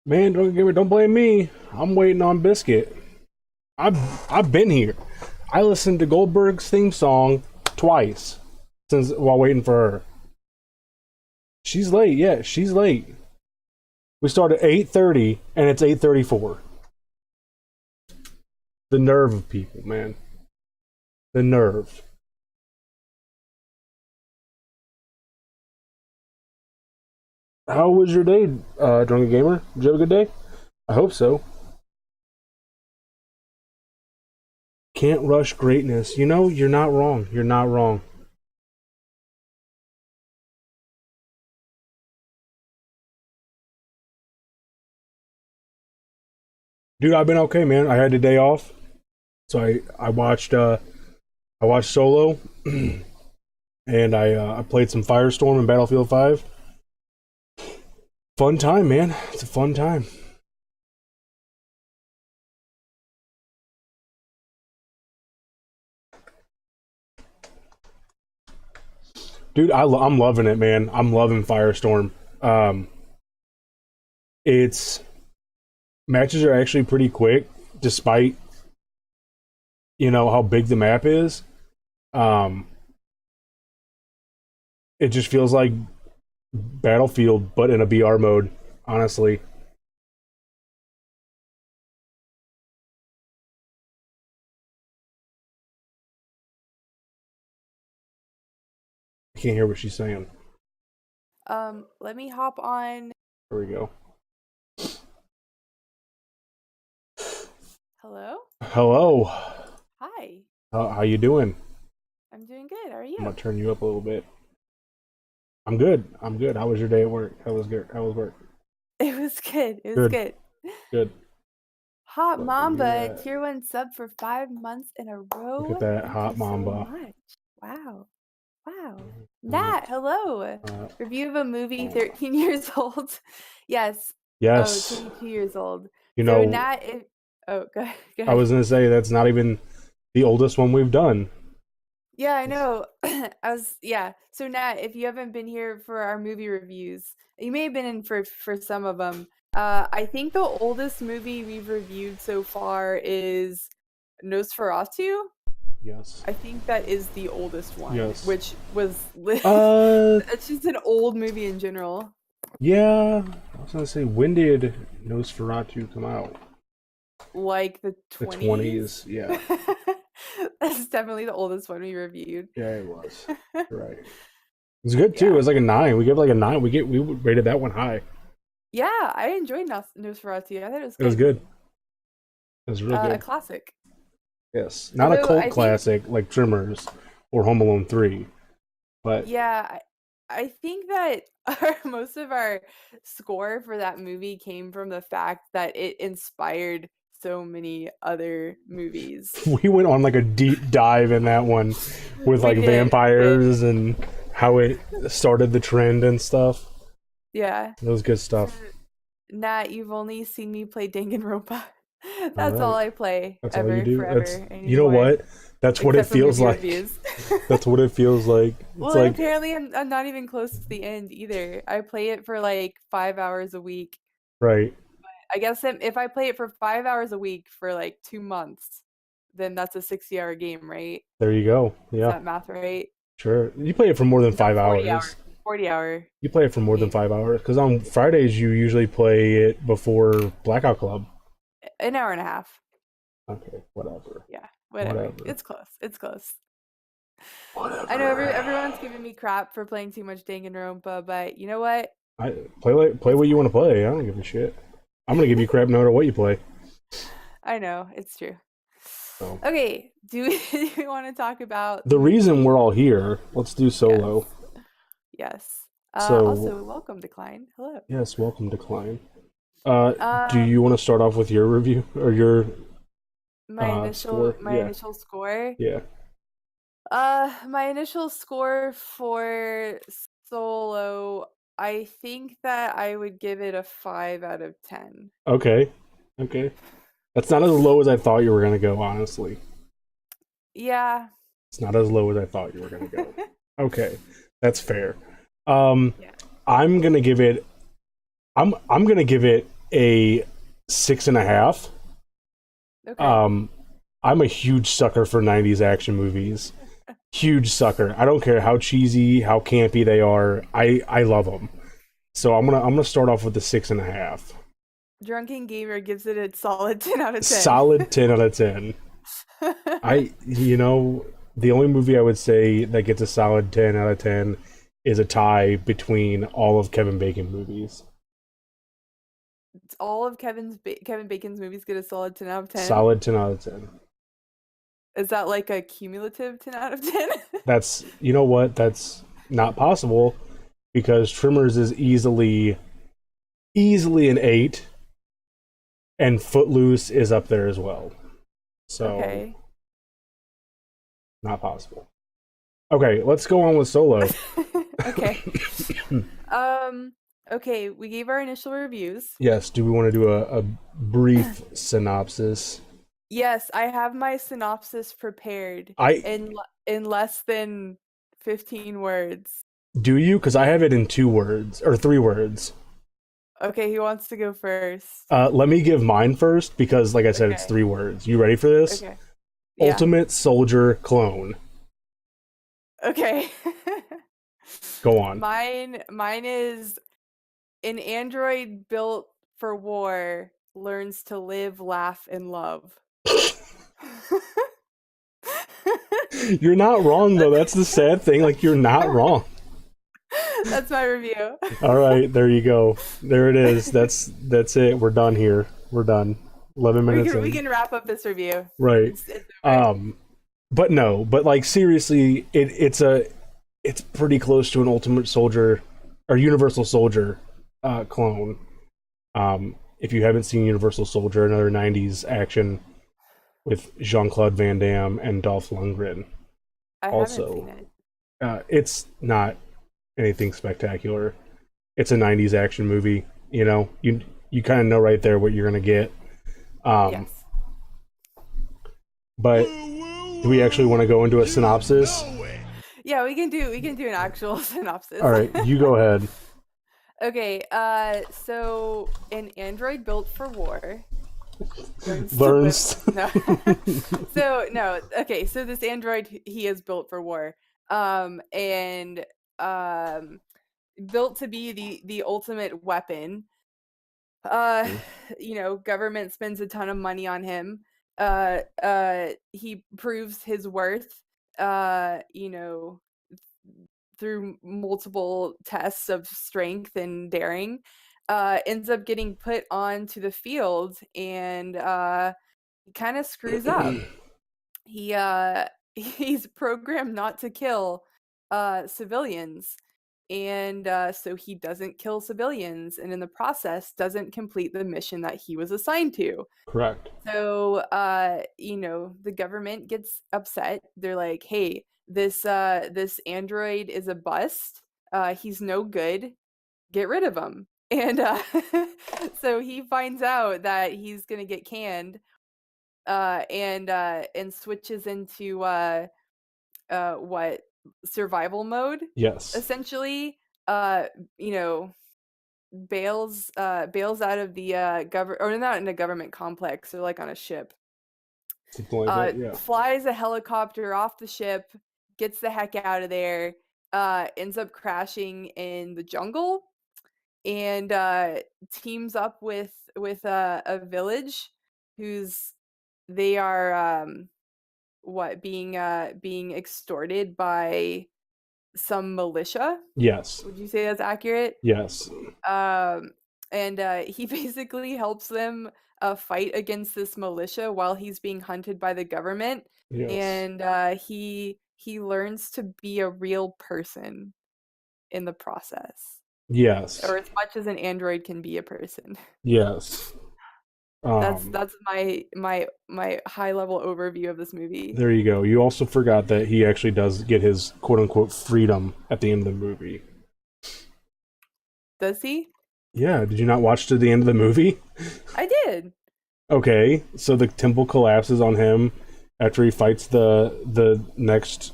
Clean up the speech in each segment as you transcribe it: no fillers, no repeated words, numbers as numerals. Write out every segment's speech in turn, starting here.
Man, don't blame me. I'm waiting on Biscuit. I've been here. I listened to Goldberg's theme song twice since while waiting for her. She's late. Yeah, she's late. We start at 8:30 and it's 8:34. The nerve of people, man. The nerve. How was your day, Drunken Gamer? Did you have a good day? I hope so. Can't rush greatness. You know, you're not wrong. You're not wrong. Dude, I've been okay, man. I had a day off. So I watched Solo and I played some Firestorm and Battlefield 5. Fun time, man. It's a fun time. Dude, I'm loving it, man. I'm loving Firestorm. It's matches are actually pretty quick, despite how big the map is. It just feels like Battlefield, but in a BR mode. Honestly, I can't hear what she's saying. Let me hop on. There we go. Hello? Hello. Hi. How you doing? I'm doing good. How are I'm you? gonna turn you up a little bit. I'm good. I'm good. How was your day at work? How was good? How was work? It was good. It was good. Good. Hot Look Mamba, at that. tier 1 sub for 5 months in a row. Look at that Thank hot you Mamba. so much. Wow. Nat, hello. Review of a movie 13 years old. Yes. Yes. Oh, 22 years old. You So know, Nat, go ahead. I was gonna say that's not even the oldest one we've done. Yeah, I know. So Nat, if you haven't been here for our movie reviews, you may have been in for some of them. I think the oldest movie we've reviewed so far is Nosferatu. Yes. I think that is the oldest one, Yes. which was Uh, it's just an old movie in general. yeah. I was gonna say, when did Nosferatu come out? Like the The 20s. 20s. Yeah. That's definitely the oldest one we reviewed. Yeah, it was. Right. It was good too. Yeah. It was like a 9. We gave it like a 9. We rated that one high. Yeah, I enjoyed Nosferatu. I thought it was It was good. good. It was really A good. classic. Yes, not a Although cult I think, classic like Trimmers or Home Alone 3, but yeah, I think that most of our score for that movie came from the fact that it inspired so many other movies. we went on like a deep dive in that one with We like did, we did. vampires and how it started the trend and stuff. Yeah. It was good stuff. Nat, you've only seen me play Danganronpa. All That's all right. I play That's all you ever, do. forever, You know anymore. what? That's what it Except for feels movie like. reviews. That's what it feels like. It's Well, like, apparently I'm not even close to the end either. I play it for like 5 hours a week. right. I guess if I play it for 5 hours a week for like 2 months, then that's a 60-hour game, right? There you go. Is Yeah, that math right? sure. You play it for more than No, 5 40 hours. hours. 40-hour You play it for more than game. 5 hours because on Fridays you usually play it before Blackout Club. An hour and a half. Okay, whatever. Yeah, whatever. It's close. It's close. Whatever. I know everyone's giving me crap for playing too much Danganronpa, but you know what? I play what you want to play. I don't give a shit. I'm gonna give you crap no matter what you play. I know, it's true. So. Okay, do we want to talk about The reason we're all here? Let's do Solo. Yes. So, also, welcome, Decline. Hello. yes, welcome, Decline. Do you want to start off with your review or your initial score? initial score? Yeah. My initial score for Solo, I think that I would give it a 5 out of 10. Okay. That's not as low as I thought you were gonna go. Honestly, Yeah. it's not as low as I thought you were gonna go. Okay, that's fair. Yeah. I'm gonna give it. I'm gonna give it a 6.5. Okay. I'm a huge sucker for 90s action movies. Huge sucker. I don't care how cheesy, how campy they are. I love them. So I'm gonna start off with the 6.5. Drunken Gamer gives it a solid 10 out of 10. Solid 10 out of 10. The only movie I would say that gets a solid 10 out of 10 is a tie between all of Kevin Bacon movies. All of Kevin Bacon's movies get a solid 10 out of 10. Solid 10 out of 10. Is that like a cumulative 10 out of 10? That's, you know what? That's not possible because Trimmers is easily an 8 and Footloose is up there as well. So Okay. not possible. Okay, let's go on with Solo. Okay. Okay, we gave our initial reviews. Yes, do we want to do a brief synopsis? Yes, I have my synopsis prepared I in less than 15 words. Do you? Because I have it in 2 words or 3 words. Okay, who wants to go first? Let me give mine first because, like I said, it's Okay. 3 words. You ready for this? Okay. Yeah. Ultimate Soldier Clone. Okay. Go on. Mine is an android built for war learns to live, laugh, and love. You're not wrong though. That's the sad thing. Like you're not wrong. That's my review. All right, there you go. There it is. That's it. We're done here. We're done. 11 minutes We in. can wrap up this review. Right. It's over. But no, but like seriously, it's pretty close to an Ultimate Soldier or Universal Soldier clone. If you haven't seen Universal Soldier, another 90s action with Jean-Claude Van Damme and Dolph Lundgren. I Also, haven't seen it. it's not anything spectacular. It's a 90s action movie. You know, you kind of know right there what you're gonna get. Yes. But do we actually want to go into a synopsis? Yeah, we can do an actual synopsis. All right, you go ahead. Okay, so an android built for war Learns. No. Okay, so this android he is built for war. And built to be the ultimate weapon. Government spends a ton of money on him. He proves his worth, through multiple tests of strength and daring. Ends up getting put onto the field and he kind of screws up. He's programmed not to kill civilians. And so he doesn't kill civilians, and in the process doesn't complete the mission that he was assigned to. Correct. So, the government gets upset. They're like, "Hey, this android is a bust. He's no good. Get rid of him." And so he finds out that he's gonna get canned, and switches into survival mode. Yes. Essentially, bails out of the government, or not in a government complex, or like on a ship. Something like that, yeah. Flies a helicopter off the ship, gets the heck out of there, ends up crashing in the jungle, and teams up with a village they are being extorted by some militia. Yes. Would you say that's accurate? Yes. And he basically helps them fight against this militia while he's being hunted by the government. Yes. And he learns to be a real person in the process. Yes. Or as much as an android can be a person. Yes. That's my high level overview of this movie. There you go. You also forgot that he actually does get his quote unquote freedom at the end of the movie. Does he? Yeah, did you not watch to the end of the movie? I did. Okay, so the temple collapses on him after he fights the next,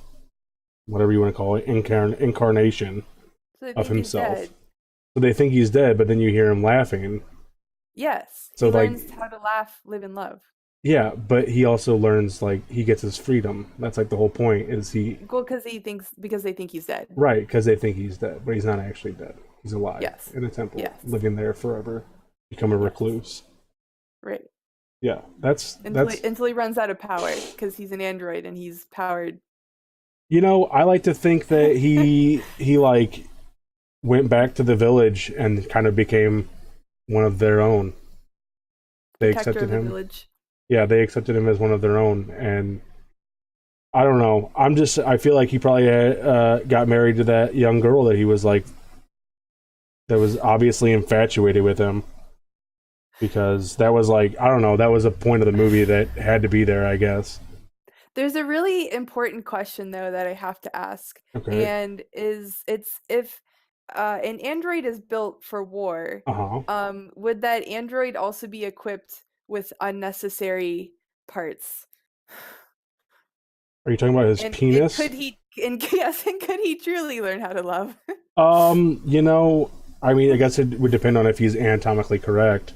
whatever you want to call it, incarnation So of himself. So they think he's dead, but then you hear him laughing, Yes, So he like, learns how to laugh, live, and love. yeah, but he also learns like he gets his freedom. That's like the whole point is he Well, because they think he's dead. right because they think he's dead, but he's not actually dead. He's alive Yes, in a temple, yes, living there forever, become a yes. recluse. Right. Yeah, that's Until he runs out of power because he's an android and he's powered. I like to think that he like went back to the village and kind of became one of their own. They Protector accepted of the him. village. Yeah, they accepted him as one of their own, and I don't know. I feel like he probably got married to that young girl that he was like that was obviously infatuated with him because that was like I don't know, that was a point of the movie that had to be there, I guess. There's a really important question though that I have to ask, Okay. and it's if an android is built for war, Uh-huh. would that android also be equipped with unnecessary parts? Are you talking about his And penis? could he and yes, and could he truly learn how to love? You know, I mean, I guess it would depend on if he's anatomically correct.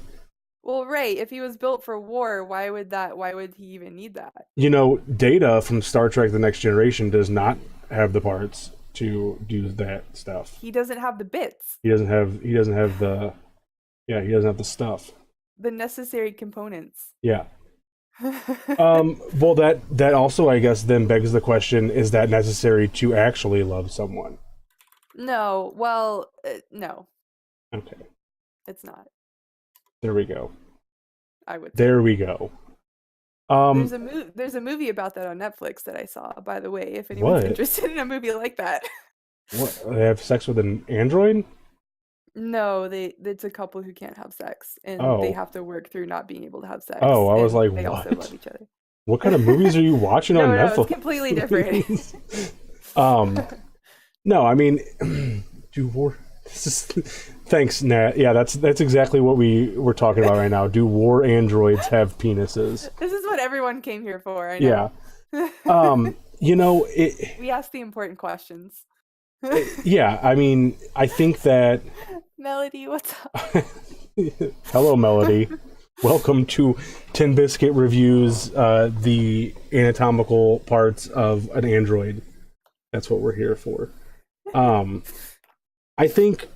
Well, right, if he was built for war, why would he even need that? Data from Star Trek The Next Generation does not have the parts to do that stuff. He doesn't have the bits, He doesn't have the yeah, he doesn't have the stuff. the necessary components. Yeah. Well that also I guess then begs the question, is that necessary to actually love someone? No, well, no, Okay. it's not. There we go. I would say. There we go. Um There's a movie about that on Netflix that I saw, by the way, if anyone's what? interested in a movie like that. What? They have sex with an android? No, it's a couple who can't have sex and they Oh. have to work through not being able to have Oh, sex I was and like, they also love what? each other. What kind of movies are you watching on No, it's Netflix? completely different. um no, I mean do war this is thanks, Nat. Yeah, that's exactly what we were talking about right now. Do war androids have penises? This is what everyone came here for, I Yeah. know. It We ask the important questions. yeah, I mean, I think that Melody, what's up? hello, Melody. Welcome to TinBiscuit Reviews, the anatomical parts of an android. That's what we're here for. I think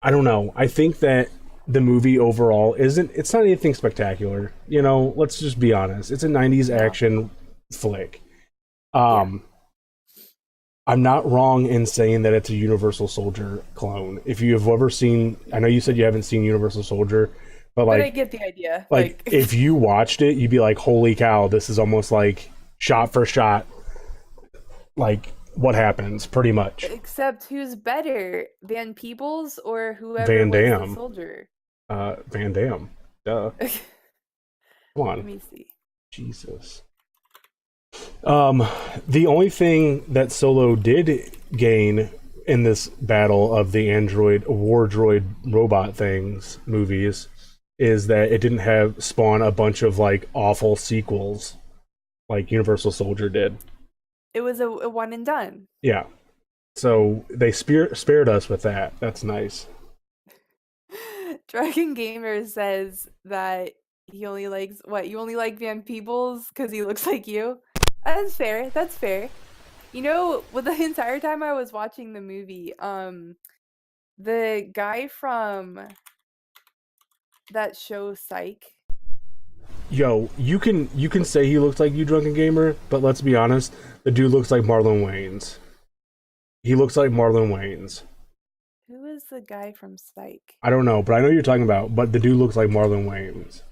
I don't know. I think that the movie overall it's not anything spectacular. Let's just be honest. It's a 90s No. action flick. Yeah. I'm not wrong in saying that it's a Universal Soldier clone. If you have ever seen, I know you said you haven't seen Universal Soldier, but But I like get the idea. like if you watched it, you'd be like, "Holy cow, this is almost like shot for shot like what happens pretty much." Except who's better, Van Peebles or whoever Van was the Damme. soldier? Van Damme. Duh. Come Let on. me see. Jesus. The only thing that Solo did gain in this battle of the android war droid robot things movies is that it didn't have spawn a bunch of like awful sequels like Universal Soldier did. It was a one and done. Yeah. So they spared us with that. That's nice. Dragon Gamer says that he only likes what? You only like Van Peebles because he looks like you? That's fair. That's fair. Well, the entire time I was watching the movie, the guy from that show Psych. Yo, you can say he looks like you, Drunken Gamer, but let's be honest, the dude looks like Marlon Wayans. He looks like Marlon Wayans. Who is the guy from Psych? I don't know, but I know you're talking about. But the dude looks like Marlon Wayans.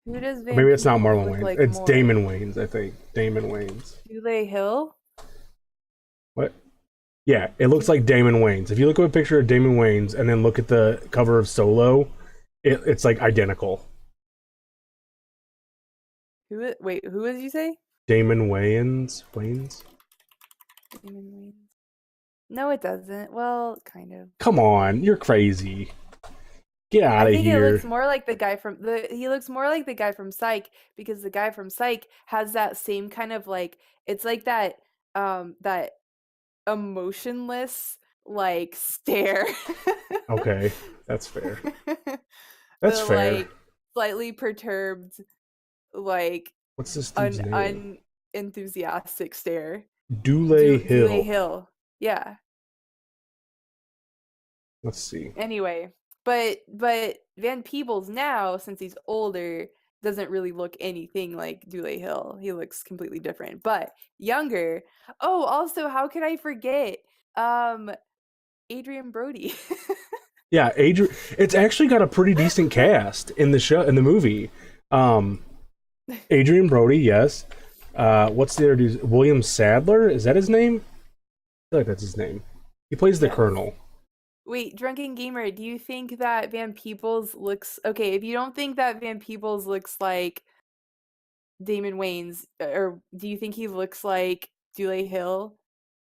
Who does Van Maybe it's not Peebles Marlon look Wayans. like It's more? Damon Wayans, I think. Damon Wayans. Dule Hill? What? Yeah, it looks like Damon Wayans. If you look at a picture of Damon Wayans and then look at the cover of Solo, it's like identical. Wait, who did you say? Damon Wayans. Wayans. Damon Wayans. No, it doesn't. Well, kind of. Come on, you're crazy. Get out I of think it here. looks more like the guy from he looks more like the guy from Psych because the guy from Psych has that same kind of like it's like that emotionless like stare. Okay. That's fair. The That's fair. like slightly perturbed, like What's this dude's name? unenthusiastic stare. Dule Dule Hill. Hill. Yeah. Let's see. Anyway, but Van Peebles now, since he's older, doesn't really look anything like Dule Hill. He looks completely different. But younger. Oh, also, how could I forget? Um, Adrian Brody. Yeah, Adrian. It's actually got a pretty decent cast in the show, in the movie. Um, Adrian Brody, yes. What's the other dude? William Sadler? Is that his name? I feel like that's his name. He plays the Yes. Colonel. Wait, Drunken Gamer, do you think that Van Peebles looks okay? If you don't think that Van Peebles looks like Damon Wayans, or do you think he looks like Dule Hill?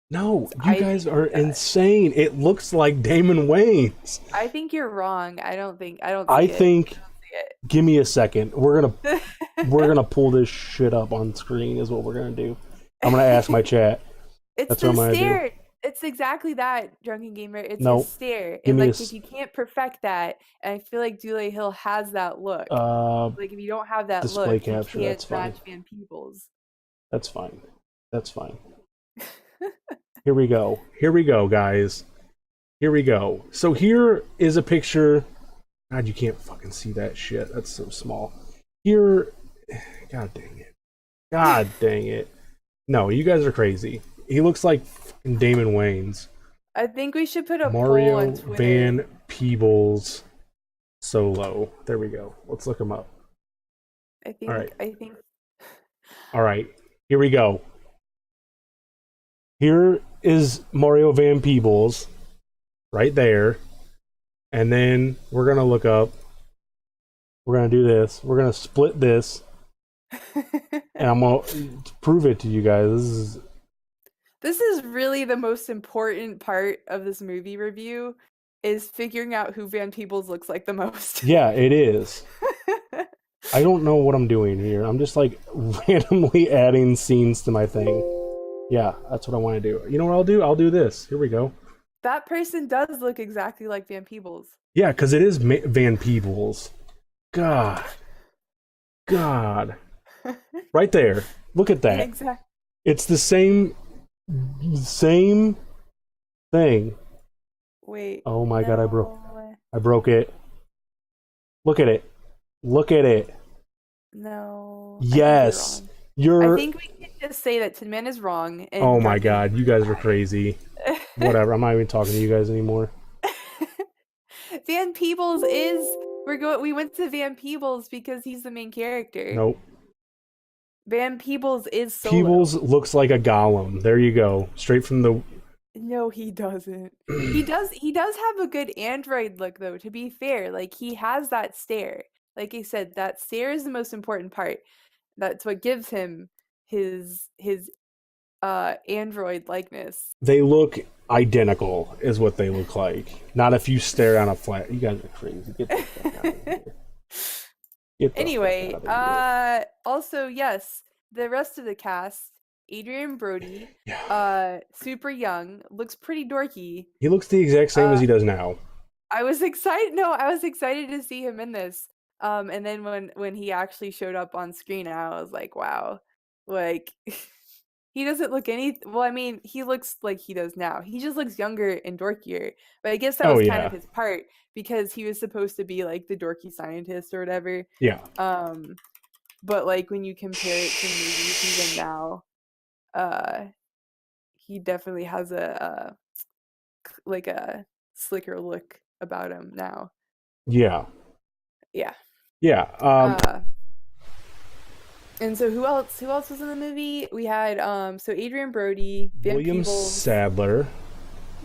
No, you I guys think are he does. insane. It looks like Damon Wayans. I think you're wrong. I don't I see it. think. I Give me a second. We're gonna don't we're see gonna pull this shit up on screen. Is what we're gonna do. I'm gonna ask my it. chat. It's That's what the I'm gonna do. stare. It's exactly that, Drunken Gamer. It's his Nope. stare. Give And me a like if you can't perfect that, and I feel like Dule Hill has that look. uh Like if you don't have that display look, you capture. can't That's fine. match Van Peebles. That's fine. That's fine. Here we go. Here we go, guys. Here we go. So here is a picture. God, you can't fucking see that shit. That's so small. Here, God dang it. God dang it. No, you guys are crazy. He looks like fucking Damon Wayans. I think we should put a poll Mario on Twitter. Van Peebles solo. There we go. Let's look him up. I All think right. I think All right. Here we go. Here is Mario Van Peebles right there. And then we're going to look up. We're going to do this. We're going to split this. And I'm going to prove it to you guys. This is really the most important part of this movie review is figuring out who Van Peebles looks like the most. Yeah, it is. I don't know what I'm doing here. I'm just like randomly adding scenes to my thing. Yeah, that's what I want to do. You know what I'll do? I'll do this. Here we go. That person does look exactly like Van Peebles. Yeah, because it is Van Peebles. God. God. Right there. Look at that. Exactly. It's the same thing. Wait. Oh my god, no. I broke it. Look at it. Look at it. No. Yes. I think we can just say that Tin Man is wrong. And Oh my god, you guys are crazy. Whatever, I'm not even talking to you guys anymore. Van Peebles is we went to Van Peebles because he's the main character. Nope. Van Peebles is Solo. Peebles looks like a golem. There you go. Straight from the No, he doesn't. He does have a good android look though, to be fair. Like he has that stare. Like I said, that stare is the most important part. That's what gives him his android likeness. They look identical is what they look like. Not if you stare on a flat. You guys are crazy. Get the fuck out of here. Anyway, also yes, the rest of the cast, Adrian Brody, super young, looks pretty dorky. He looks the exact same as he does now. I was excited to see him in this. And then when he actually showed up on screen, I was like, wow, like he doesn't look well, I mean, he looks like he does now. He just looks younger and dorkier. But I guess that was kind of his part because he was supposed to be like the dorky scientist or whatever. Yeah. But like when you compare it to movies he's in now, he definitely has a slicker look about him now. Yeah. Yeah. Yeah. And so who else was in the movie? We had so Adrian Brody, Van William Peebles, Sadler.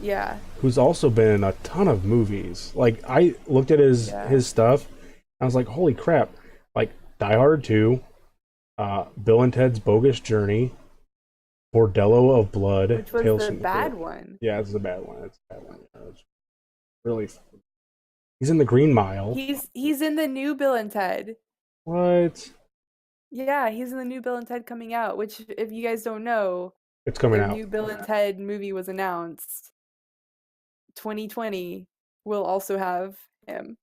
Yeah. Who's also been in a ton of movies. Like I looked at his stuff, I was like, holy crap. Like Die Hard 2, Bill and Ted's Bogus Journey, Bordello of Blood. Which was Tales the from the bad Crypt. one. Yeah, it's the bad one. It's the bad one. It's really. He's in the Green Mile. He's in the new Bill and Ted. What? Yeah, he's in the new Bill and Ted coming out. Which, if you guys don't know, it's coming out. The new Bill and Ted movie was announced. 2020 will also have him,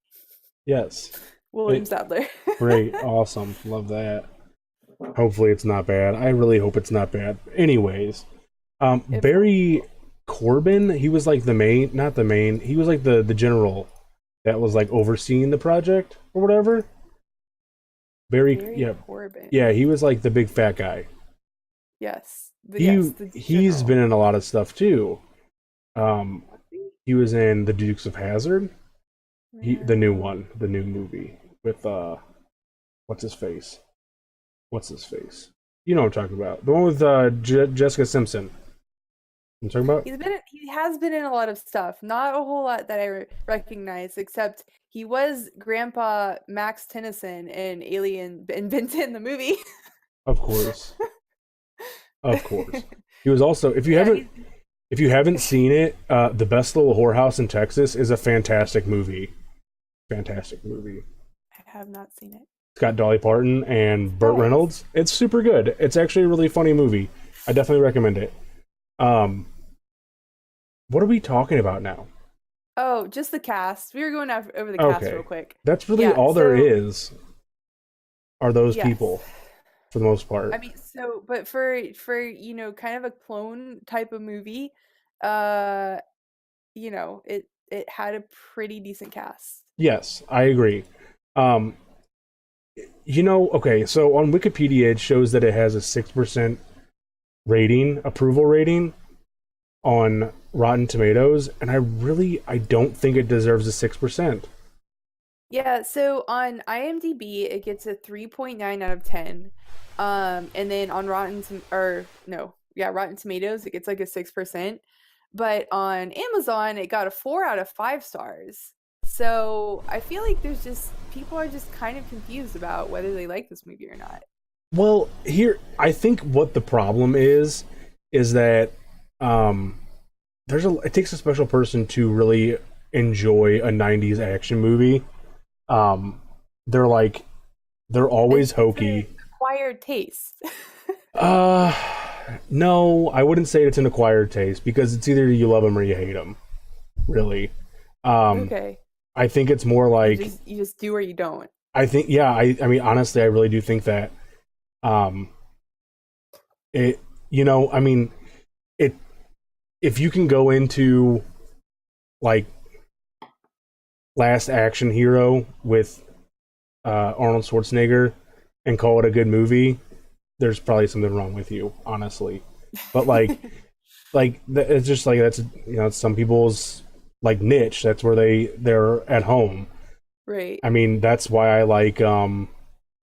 Yes. William It, Sadler. great. Awesome. Love that. Hopefully it's not bad. I really hope it's not bad. Anyways, It probably Barry will. Corbin, he was like the main, not the main, he was like the general that was like overseeing the project or whatever. Barry, Barry yeah, Corbin. yeah, he was like the big fat guy. Yes. Yes, He the he's been general. in a lot of stuff too. Um, Was he? he was in The Dukes of Hazzard. The new No. one, the new movie with what's his face? What's his face? You know what I'm talking about. The one with Jessica Simpson. I'm talking about. He has been in a lot of stuff. Not a whole lot that I recognize, except he was Grandpa Max Tennyson in Alien and Vincent the movie. Of course, of course. He was also. Yeah, he's If you haven't seen it, The Best Little Whorehouse in Texas is a fantastic movie. Fantastic movie. I have not seen it. It's got Dolly Parton and Burt Nice. Reynolds. It's super good. It's actually a really funny movie. I definitely recommend it. Um, what are we talking about now? Oh, just the cast. We were going over the cast real Okay, quick. that's really Yeah, all there so is. Are those yes. people for the most I part? mean, so but for kind of a clone type of movie, uh, it had a pretty decent cast. Yes, I agree. Um, okay, so on Wikipedia it shows that it has a 6% rating, approval rating on Rotten Tomatoes, and I don't think it deserves a 6%. Yeah, so on IMDb it gets a 3.9 out of 10. And then on Rotten Tomatoes it gets like a 6%. But on Amazon it got a 4 out of 5 stars. So I feel like there's just people are just kind of confused about whether they like this movie or not. Well, here I think what the problem is that um it takes a special person to really enjoy a 90s action movie. Um they're like they're always It's an hokey. acquired taste. Uh no, I wouldn't say it's an acquired taste because it's either you love them or you hate them, really. Um Okay. I think it's more like You just do or you don't. I think yeah, I mean honestly I really do think that um it I mean it if you can go into like Last Action Hero with Arnold Schwarzenegger and call it a good movie, there's probably something wrong with you, honestly. But it's just like that's it's some people's like niche. That's where they're at home. Right. I mean, that's why I like the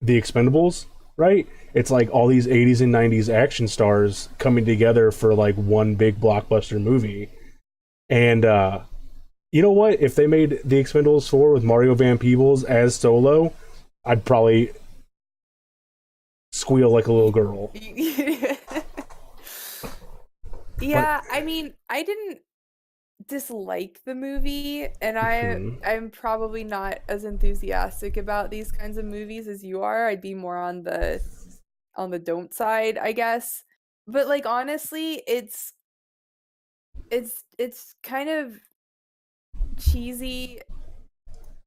Expendables, right? It's like all these 80s and 90s action stars coming together for like one big blockbuster movie. And you know what? If they made the Expendables 4 with Mario Van Peebles as Solo, I'd probably squeal like a little girl. But Yeah, I mean, I didn't dislike the movie, and mhm. I'm probably not as enthusiastic about these kinds of movies as you are. I'd be more on the don't side, I guess. But like honestly, it's kind of cheesy,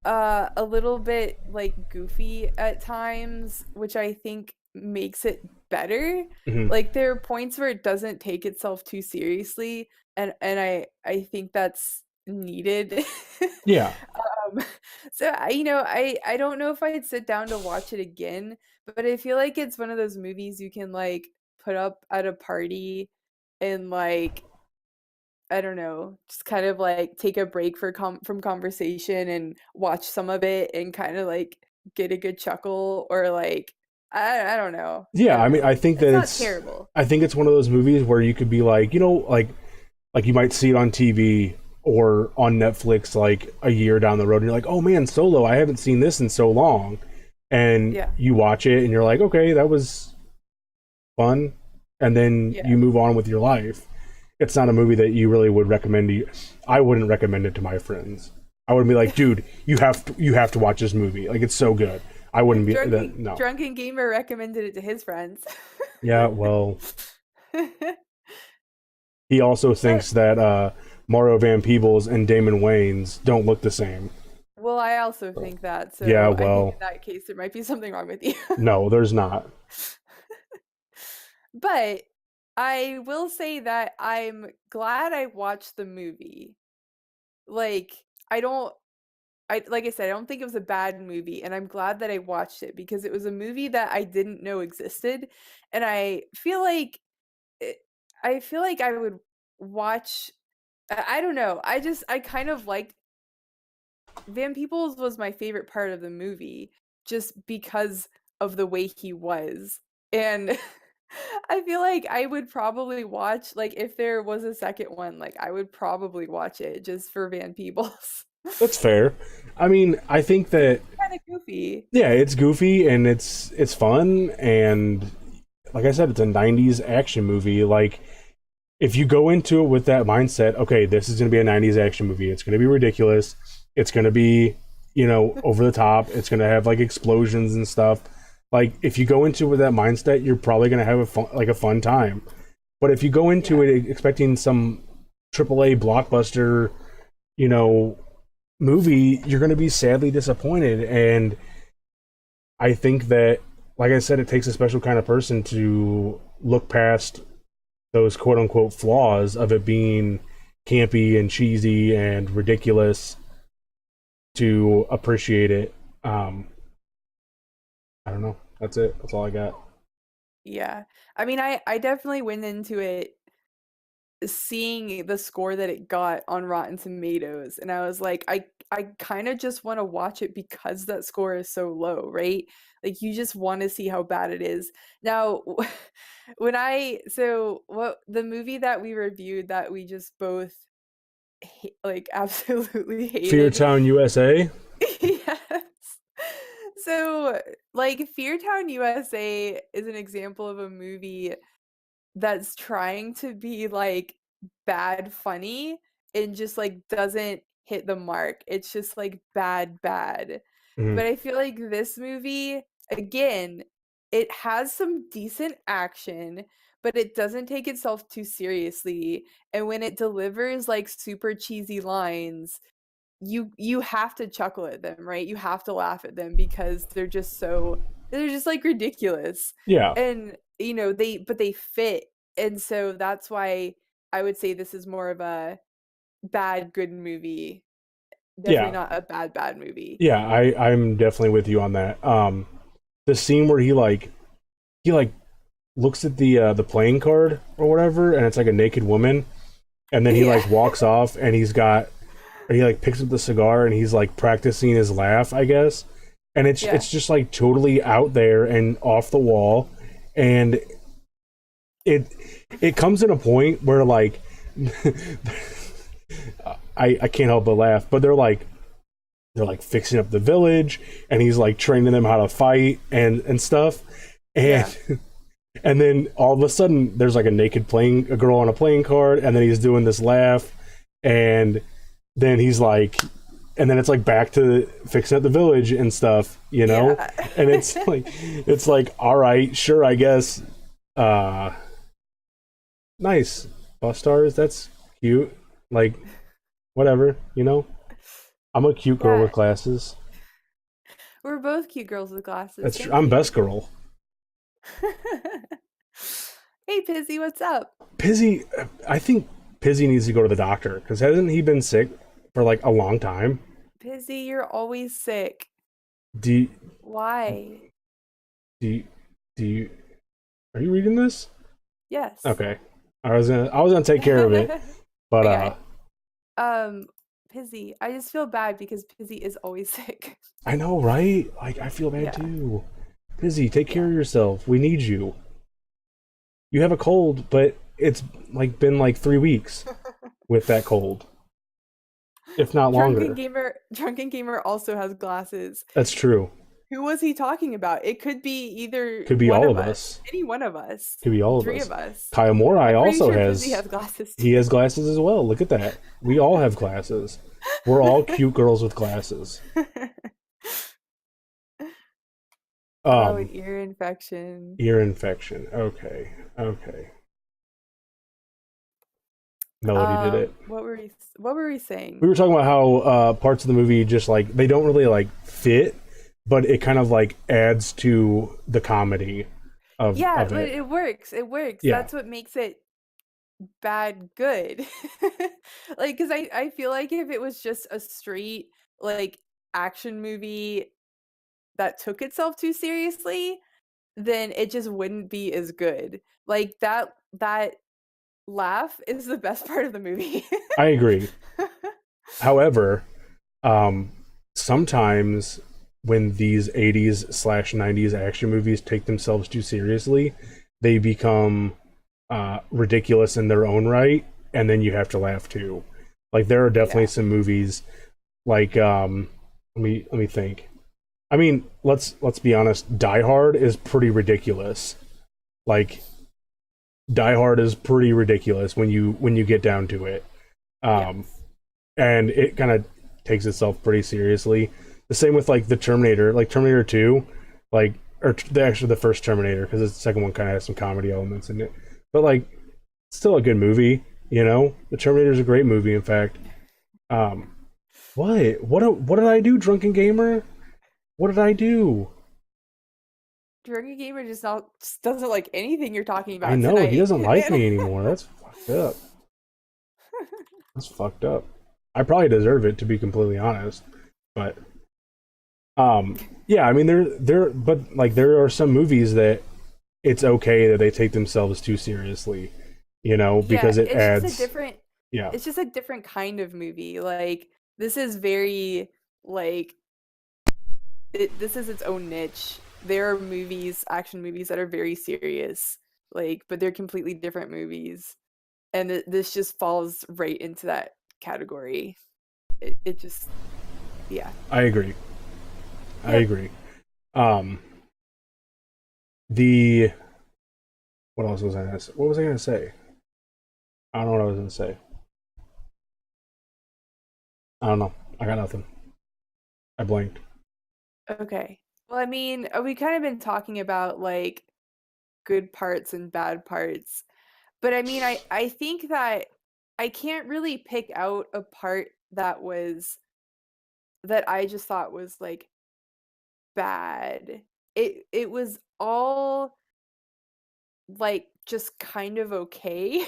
a little bit like goofy at times, which I think makes it better. Mhm. Like there are points where it doesn't take itself too seriously, and I think that's needed. Yeah, um, so I don't know if I'd sit down to watch it again, but I feel like it's one of those movies you can like put up at a party and like I don't know, just kind of like take a break from conversation and watch some of it and kind of like get a good chuckle or like I don't know. I yeah. don't I mean, know. It's not terrible. I think it's one of those movies where you could be like, like you might see it on TV or on Netflix like a year down the road, and you're like, oh man, Solo, I haven't seen this in so long, and Yeah. you watch it and you're like, okay, that was fun, and then Yeah. you move on with your life. It's not a movie that you really would recommend to you. I wouldn't recommend it to my friends. I would be like, dude, you have to watch this movie. Like it's so good. I wouldn't be that no. Drunken Gamer recommended it to his friends. Yeah, well, he also But thinks that Mario Van Peebles and Damon Wayans don't look the same. Well, I also think that. Yeah, So I think in well, that case, there might be something wrong with you. no, there's not. But I will say that I'm glad I watched the movie. Like, I don't I like I said, I don't think it was a bad movie, and I'm glad that I watched it because it was a movie that I didn't know existed, and it, I feel like I would watch. I don't know. I kind of liked Van Peebles was my favorite part of the movie just because of the way he was, and I feel like I would probably watch like if there was a second one, like I would probably watch it just for Van Peebles. That's fair. I mean, I think that Kind of goofy. yeah, it's goofy and it's fun and like I said, it's a '90s action movie. Like if you go into it with that mindset, okay, this is going to be a '90s action movie. It's going to be ridiculous. It's going to be, over the top. It's going to have like explosions and stuff. Like if you go into it with that mindset, you're probably going to have a fun time. But if you go into Yeah. it expecting some AAA blockbuster, you know, movie, you're going to be sadly disappointed. And I think that, like I said, it takes a special kind of person to look past those quote unquote flaws of it being campy and cheesy and ridiculous to appreciate it. Um, I don't know. That's it. That's all I got. Yeah. I mean, I definitely went into it seeing the score that it got on Rotten Tomatoes, and I was like, I kind of just want to watch it because that score is so low, right? Like you just want to see how bad it is. Now, what the movie that we reviewed that we just both like absolutely Fear hated. Town, USA. Yes. So, like Fear Town USA is an example of a movie that's trying to be like bad funny and just like doesn't hit the mark. It's just like bad bad. Mhm. But I feel like this movie again, it has some decent action, but it doesn't take itself too seriously. And when it delivers like super cheesy lines, you have to chuckle at them, right? You have to laugh at them because they're just like ridiculous. Yeah, And they fit. And so that's why I would say this is more of a bad good movie. Definitely yeah, not a bad movie. yeah. I'm definitely with you on that. The scene where he looks at the playing card or whatever, and it's like a naked woman, and then he Yeah. like walks off, and he like picks up the cigar, and he's like practicing his laugh, I guess, and it's Yeah. it's just like totally out there and off the wall, and it it comes in a point where like I can't help but laugh, but they're like fixing up the village, and he's like training them how to fight and stuff, and Yeah. and then all of a sudden there's like a girl on a playing card, and then he's doing this laugh, and then he's like, and then it's like back to fixing up the village and stuff. Yeah. And it's like all right, sure, I guess. uh Nice. Bus stars, that's cute. Like, whatever. I'm a cute girl Yeah. with glasses. We're both cute girls with glasses. That's true. Thank I'm you. best girl. Hey Pizzy, what's up? Pizzy, I think Pizzy needs to go to the doctor because hasn't he been sick for like a long time? Pizzy, you're always sick. Do you, Why? do you, do you, are you reading this? Yes. Okay. I was gonna take care of it, but Okay. Um, Pizzy, I just feel bad because Pizzy is always sick. I know, right? Like I feel bad Yeah. too. Pizzy, take care Yeah. of yourself. We need you. You have a cold, but it's like been like 3 weeks with that cold, if not longer. Drunken Gamer also has glasses. That's true. Who was he talking about? It could be either Could be one all of of us, us. any one of us, Could be all of three us. of us. Kyle Morai I'm pretty also sure Pizzy has. has glasses He too. has glasses as well. Look at that. We all have glasses. We're all cute girls with glasses. Oh, Um, ear infection. Ear infection. Okay. Okay. Melody did it. What were we We saying? were talking about how parts of the movie just like they don't really like fit, but it kind of like adds to the comedy Yeah, of but it. it works. It works. Yeah, That's what makes it bad good. Like, because I feel like if it was just a straight, like, action movie that took itself too seriously, then it just wouldn't be as good. Like, that laugh is the best part of the movie. I agree. However, um, sometimes when these 80s slash 90s action movies take themselves too seriously, they become ridiculous in their own right, and then you have to laugh too. Like there are definitely Yeah. some movies like let me think. I mean, let's be honest. Die Hard is pretty ridiculous. Like Die Hard is pretty ridiculous when you get down to it. Um, Yes. and it kind of takes itself pretty seriously. The same with like the Terminator, like Terminator 2, like actually the first Terminator because the second one kind of has some comedy elements in it. But like it's still a good movie, you know? The Terminator is a great movie in fact. Um what did I do, drunken gamer? What did I do? Drunken Gamer just doesn't like anything you're talking I about know he tonight. doesn't like me anymore. That's fucked up. That's fucked up. I probably deserve it to be completely honest. But yeah, I mean there but like there are some movies that it's okay that they take themselves too seriously, you know, Yeah, because it adds yeah. it's just a different kind of movie. Like, this is very, like, this is its own niche. There are movies, action movies that are very serious, like, but they're completely different movies. And this just falls right into that category. It just, yeah. I agree. I Yep. agree. Um the what else was I gonna say? What was I gonna say? I don't know what I was gonna say. I don't know. I got nothing. I blanked. Okay. Well, I mean, we kind of been talking about, like, good parts and bad parts. But I mean, I think that I can't really pick out a part that I just thought was, like, bad. It was all, like, just kind of okay.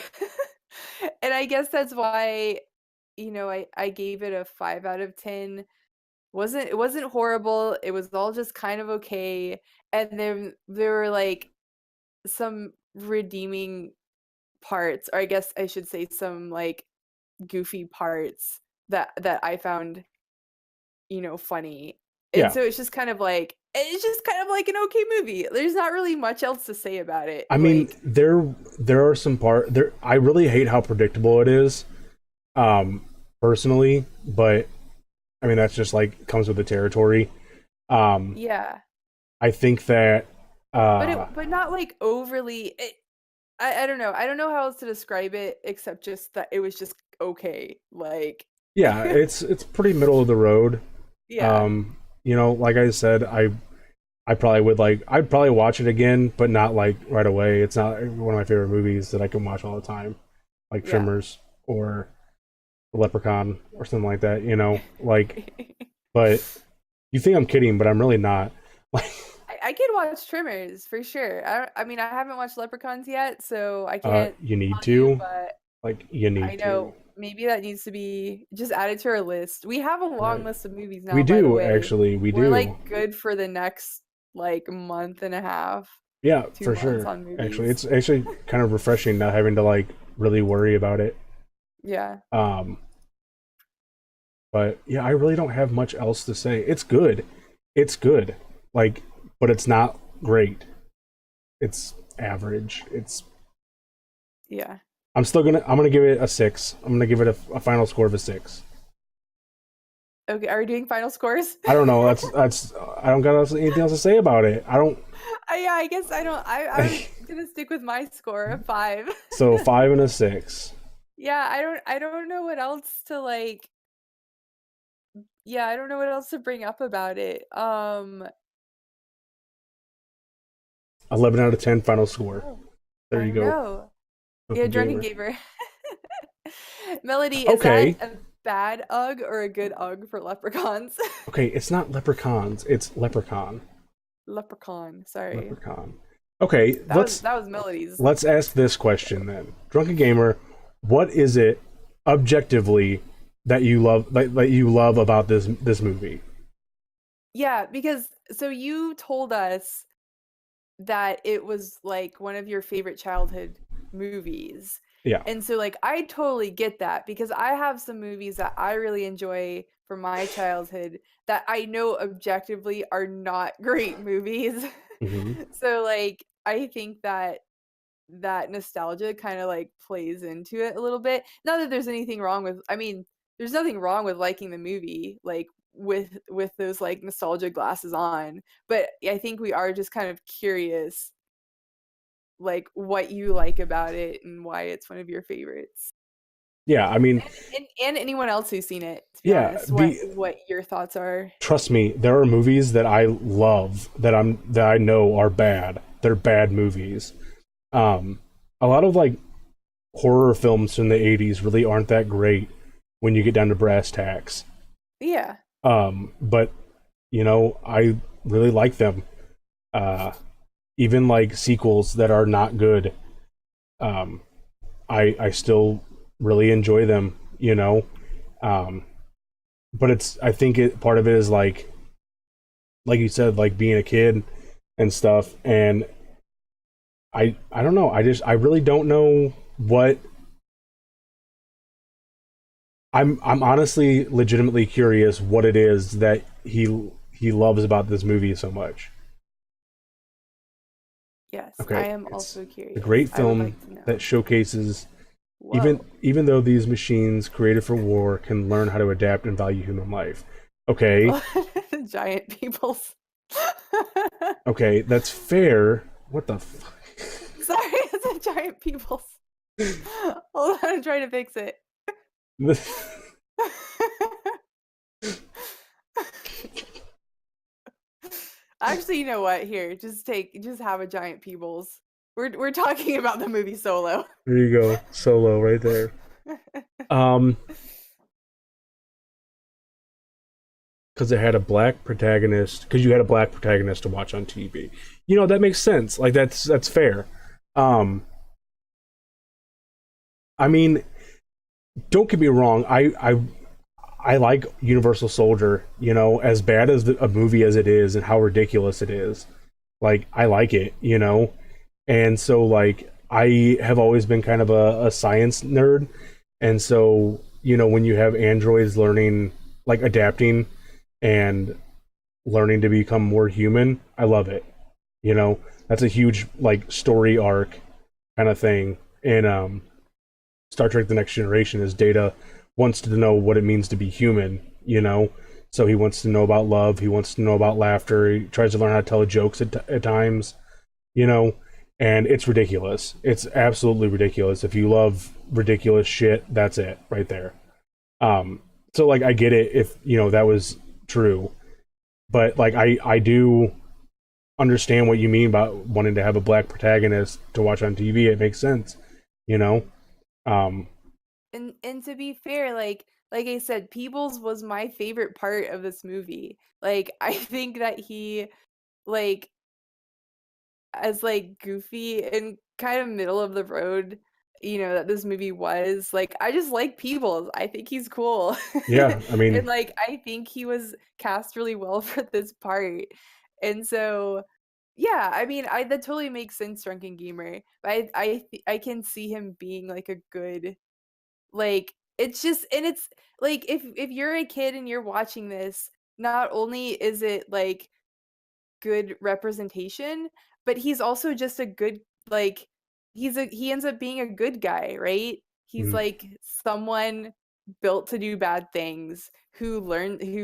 And I guess that's why, I gave it a 5 out of 10. It wasn't horrible, it was all just kind of okay, and then there were, like, some redeeming parts, or I guess I should say some, like, goofy parts that I found, funny. And Yeah. so it's just kind of like an okay movie. There's not really much else to say about it. I mean, Like, there are some there. I really hate how predictable it is, um, personally. But I mean, that's just like comes with the territory. Um, yeah. I think that, uh, But not like overly I don't know. I don't know how else to describe it except just that it was just okay. Like, yeah, it's pretty middle of the road. yeah. Um, you know, like I said, I probably would like I'd probably watch it again, but not like right away. It's not one of my favorite movies that I can watch all the time, like Yeah. Tremors or Leprechaun or something like that. You know, like. But you think I'm kidding, but I'm really not. Like, I could watch Trimmers for sure. I mean, I haven't watched Leprechauns yet, so I can't you need tell you, to. but Like, you I need to. know maybe that needs to be just added to our list. We have a long Right. list of movies We now, by the do way. actually. We We're do. like good for the next, like, month and a half, Yeah, 2 for months sure. on Actually, movies. it's actually kind of refreshing not having to like really worry about it. Yeah. Um, but yeah, I really don't have much else to say. It's good. It's good. Like, but it's not great. It's average. It's. Yeah. I'm gonna give it a 6. I'm gonna give it a final score of a 6. Okay, are we doing final scores? I don't know. That's. I don't got anything else to say about it. I don't. Yeah, I guess I don't. I'm gonna stick with my score of 5. So 5 and a 6. Yeah, I don't know what else to, like. Yeah, I don't know what else to bring up about it. 11 out of 10 final score. Oh, There I you don't go. know. Yeah, Drunken Drunken gamer. Gamer. Melody, is that Okay, a bad UGG or a good UGG for leprechauns? okay, it's not leprechauns, it's leprechaun. Leprechaun, sorry. Leprechaun. Okay, That was Melody's. let's ask this question then. Drunken Gamer, what is it objectively that you love that you love about this movie? Yeah, because so you told us that it was like one of your favorite childhood movies. Yeah. And so like I totally get that because I have some movies that I really enjoy from my childhood that I know objectively are not great movies. Hmm. So like I think that that nostalgia kind of like plays into it a little bit. Not that there's anything wrong with I mean, there's nothing wrong with liking the movie like with those like nostalgia glasses on, but I think we are just kind of curious like what you like about it and why it's one of your favorites. Yeah, I mean, And anyone else who's seen it, to be yeah, honest, what your thoughts are. trust me, there are movies that I love that I know are bad. They're bad movies. Um, a lot of like horror films from the 80s really aren't that great when you get down to brass tacks. Yeah. But I really like them. Uh, Even like sequels that are not good, um, I still really enjoy them. Um, but I think part of it is like you said, like being a kid and stuff. And I don't know. I really don't know what I'm honestly legitimately curious what it is that he loves about this movie so much. Yes, I Okay, am it's also a curious. great I would film like to that know. showcases Whoa. even though these machines created for war can learn how to adapt and value human life. Okay, Giant peoples. okay, that's fair. What the fuck? Sorry, it's a giant peoples. Hold on, I'm trying to fix it. Actually, you know what? Here, just have a giant peoples. We're talking about the movie Solo. There you go, Solo right there. Um, because it had a black protagonist. Because you had a black protagonist to watch on TV. That makes sense. Like that's fair. Um, I mean, don't get me wrong. I like Universal Soldier. As bad as a movie as it is, and how ridiculous it is. Like I like it. And so like I have always been kind of a science nerd, and so when you have androids learning, like adapting and learning to become more human, I love it. That's a huge like story arc kind of thing. And Star Trek: The Next Generation is Data wants to know what it means to be human. So he wants to know about love. He wants to know about laughter. He tries to learn how to tell jokes at times. You know, and it's ridiculous. It's absolutely ridiculous. If you love ridiculous shit, that's it right there. Um, so like I get it if that was true, but like I do understand what you mean about wanting to have a black protagonist to watch on TV. It makes sense, you know. Um, And to be fair, like I said, Peebles was my favorite part of this movie. Like I think that he like as like goofy and kind of middle of the road, that this movie was, like I just like Peebles. I think he's cool. yeah, I And mean, like I think he was cast really well for this part. And so yeah, I mean, I that totally makes sense, Drunken Gamer. But I can see him being like a good like it's just and it's like if you're a kid and you're watching this, not only is it like good representation, but he's also just a good like he ends up being a good guy, right? He's mm, like someone built to do bad things who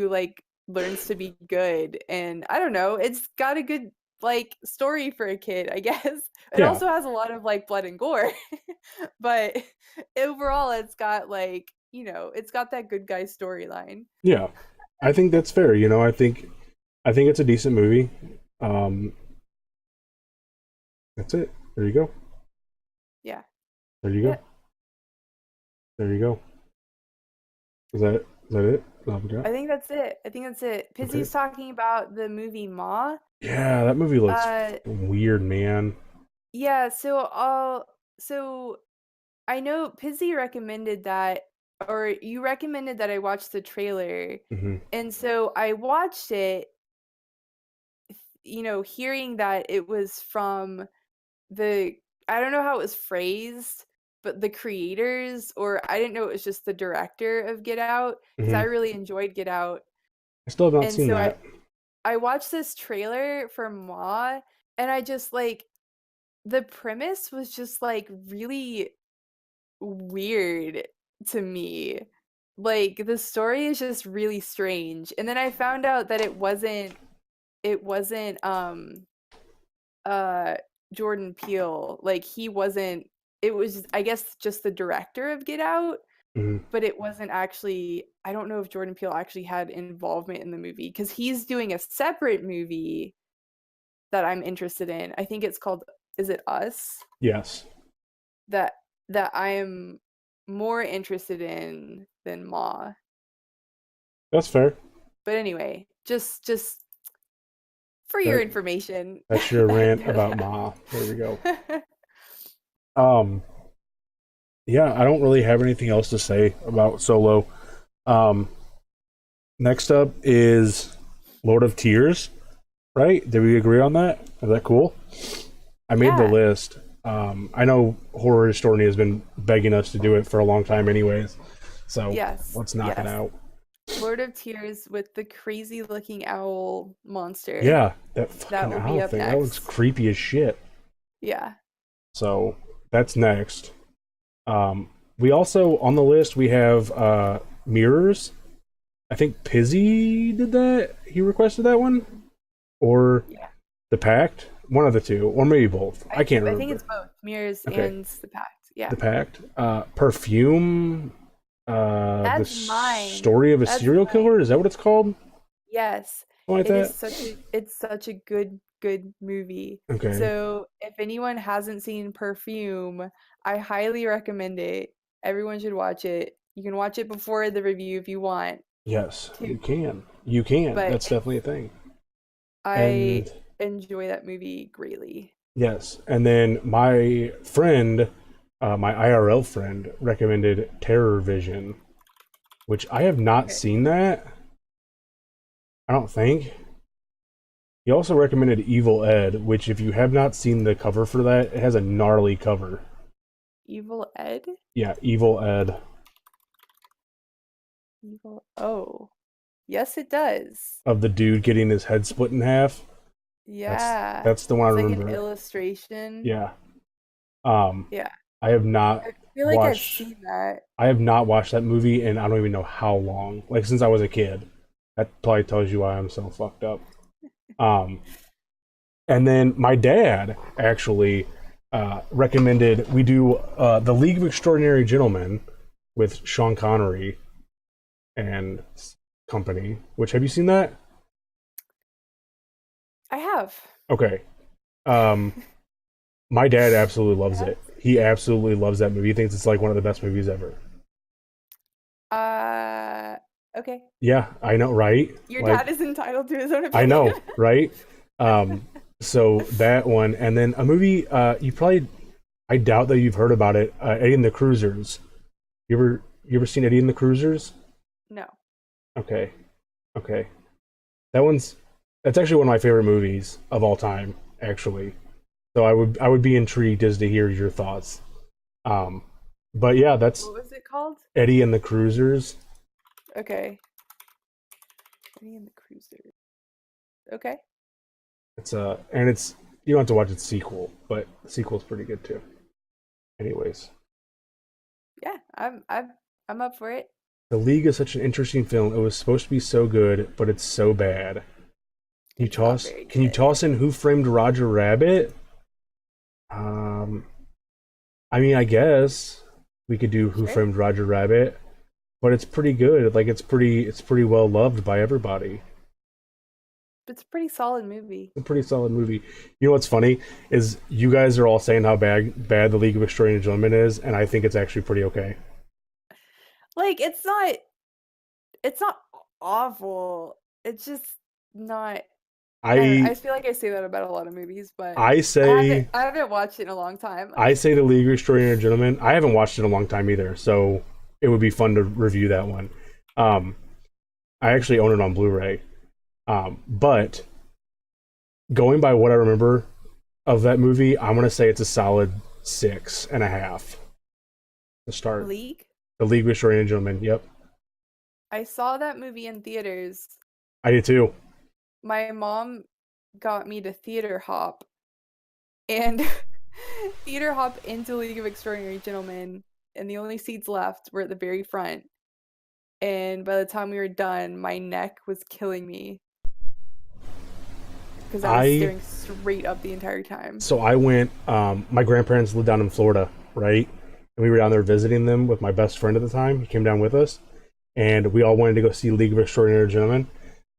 like learns to be good. And I don't know, it's got a good like story for a kid, I guess. It yeah, also has a lot of like blood and gore. But overall it's got like, it's got that good guy storyline. yeah. I think that's fair. I think it's a decent movie. Um, that's it. There you go. Yeah. There you Yeah. go. There you go. Is that it? Oh, we got- I think that's it. I think that's it. Okay. Pizzy's talking about the movie Ma. Yeah, that movie looks Uh, weird, man. yeah. So I know Pizzy recommended that, or you recommended that I watch the trailer, Hmm. and so I watched it. Hearing that it was from the I don't know how it was phrased, but the creators, or I didn't know it was just the director of Get Out, because I Hmm. really enjoyed Get Out. I still have not And seen so that. I watched this trailer for Ma, and I just like the premise was just like really weird to me. Like the story is just really strange. And then I found out that it wasn't uh Jordan Peele. Like he wasn't it was I guess just the director of Get Out, Hmm. but it wasn't actually I don't know if Jordan Peele actually had involvement in the movie because he's doing a separate movie that I'm interested in. I think it's called Is It Us? Yes, That that I am more interested in than Ma. that's fair. But anyway, just for your That information, that's your rant know about Ma. There we go. that. Um, yeah, I don't really have anything else to say about Solo. Um, Next up is Lord of Tears, right? Did we agree on that? Is that cool? I made the Yeah. list. I know Horror Historian has been begging us to do it for a long time, anyways. So Yes. let's knock it Yes. out. Lord of Tears with the crazy looking owl monster. Yeah, that That fucking will be owl up thing. That looks next. creepy as shit. Yeah. So that's next. We also on the list we have mirrors. I think Pizzy did that. He requested that one, or Yeah. the Pact. One of the two, or maybe both. I can't I think it's remember. both Mirrors Okay, and the Pact. Yeah. the Pact. Perfume. The That's mine. story of a That's serial mine. killer. Is that what it's called? Yes. Something like that. It's such a good movie. Okay. So if anyone hasn't seen Perfume, I highly recommend it. Everyone should watch it. You can watch it before the review if you want Yes, to, you can. You can. but That's definitely a thing. I And enjoy that movie greatly. yes, and then my friend, my IRL friend, recommended Terror Vision, which I have not Okay. seen that. I don't think. He also recommended Evil Ed, which if you have not seen the cover for that, it has a gnarly cover. Evil Ed? Yeah, Evil Ed Evil. Oh. Yes, it does. of the dude getting his head split in half. That's Yeah. that's the one I It's like an remember. illustration. Yeah. Um, Yeah. I have not I feel like I've watched seen that. I have not watched that movie in I don't even know how long. Like since I was a kid. That probably tells you why I'm so fucked up. Um, and then my dad actually recommended we do the League of Extraordinary Gentlemen with Sean Connery and company. Which have you seen that? I have. Okay. Um, my dad absolutely loves it. He absolutely loves that movie. He thinks it's like one of the best movies ever. Uh, okay. Yeah, I know, right? Your Like dad is entitled to his own I opinion. know, right? Um, so that one, and then a movie. You probably, I doubt that you've heard about it. Eddie and the Cruisers. You ever seen Eddie and the Cruisers? No. Okay, okay. That's actually one of my favorite movies of all time. Actually, so I would be intrigued as to hear your thoughts. Um, but yeah, that's What was it called? Eddie and the Cruisers. Okay. Penny and the Cruiser. Okay. And it's you don't have to watch its sequel, but the sequel's pretty good too. Anyways. Yeah, I'm up for it. The League is such an interesting film. It was supposed to be so good, but it's so bad. It's not very Can you good. toss in Who Framed Roger Rabbit? Um I mean I guess we could do Who Sure. Framed Roger Rabbit, but it's pretty good. Like it's pretty well loved by everybody. It's a pretty solid movie. It's a pretty solid movie. You know what's funny is you guys are all saying how bad the League of Extraordinary Gentlemen is, and I think it's actually pretty okay. Like it's not it's not awful. It's just not. I don't know. I I feel like I say that about a lot of movies, but I I haven't say I haven't watched it in a long time. I say The League of Extraordinary Gentlemen. I haven't watched it in a long time either, so it would be fun to review that one. Um, I actually own it on Blu-ray. But going by what I remember of that movie, I'm gonna say it's a solid 6.5 to start. League. The League of Extraordinary Gentlemen. Yep, I saw that movie in theaters. I did too. My mom got me to theater hop and theater hop into League of Extraordinary Gentlemen, and the only seats left were at the very front. And by the time we were done, my neck was killing me because I was I staring straight up the entire time. So I went. My grandparents lived down in Florida, right? And we were down there visiting them with my best friend at the time. He came down with us, and we all wanted to go see League of Extraordinary Gentlemen.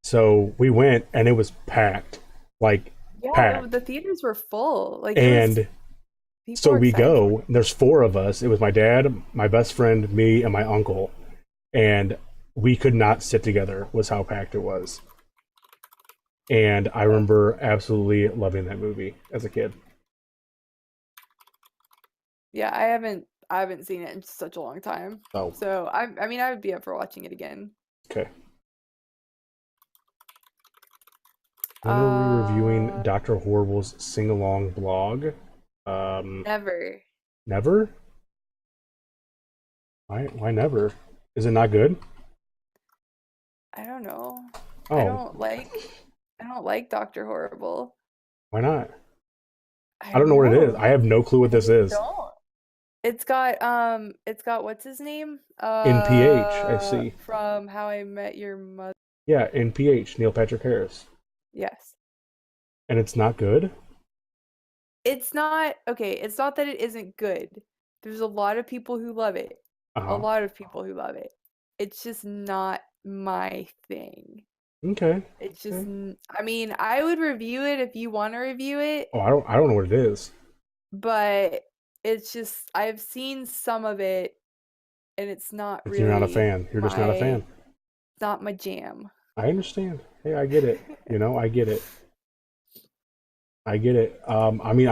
So we went, and it was packed, like Yeah, packed. the theaters were full. Like there was And people so were we excited. go. There's 4 of us. It was my dad, my best friend, me, and my uncle. And we could not sit together. Was how packed it was. And I remember absolutely loving that movie as a kid. Yeah, I haven't seen it in such a long time. Oh, So I mean I would be up for watching it again. okay. When are we reviewing Uh, Dr. Horrible's sing-along blog? Never. Never? Why never? Is it not good? I don't know. I Oh, don't like Dr. Horrible. why not? I I don't don't know what it is. know. I have no clue what this is. Don't. It's got what's his name? NPH, I see. From How I Met Your Mother. Yeah, NPH, Neil Patrick Harris. Yes. And it's not good? It's not okay, it's not that it isn't good. There's a lot of people who love it. A Uh-huh. lot of people who love it. It's just not my thing. Okay. It's just Okay. I mean, I would review it if you want to review it, Oh, I don't know what it is. but it's just I've seen some of it and it's not If you're not a really fan, you're just not a fan. not my jam. I understand. Hey, I get it. I get it. I get it. I mean,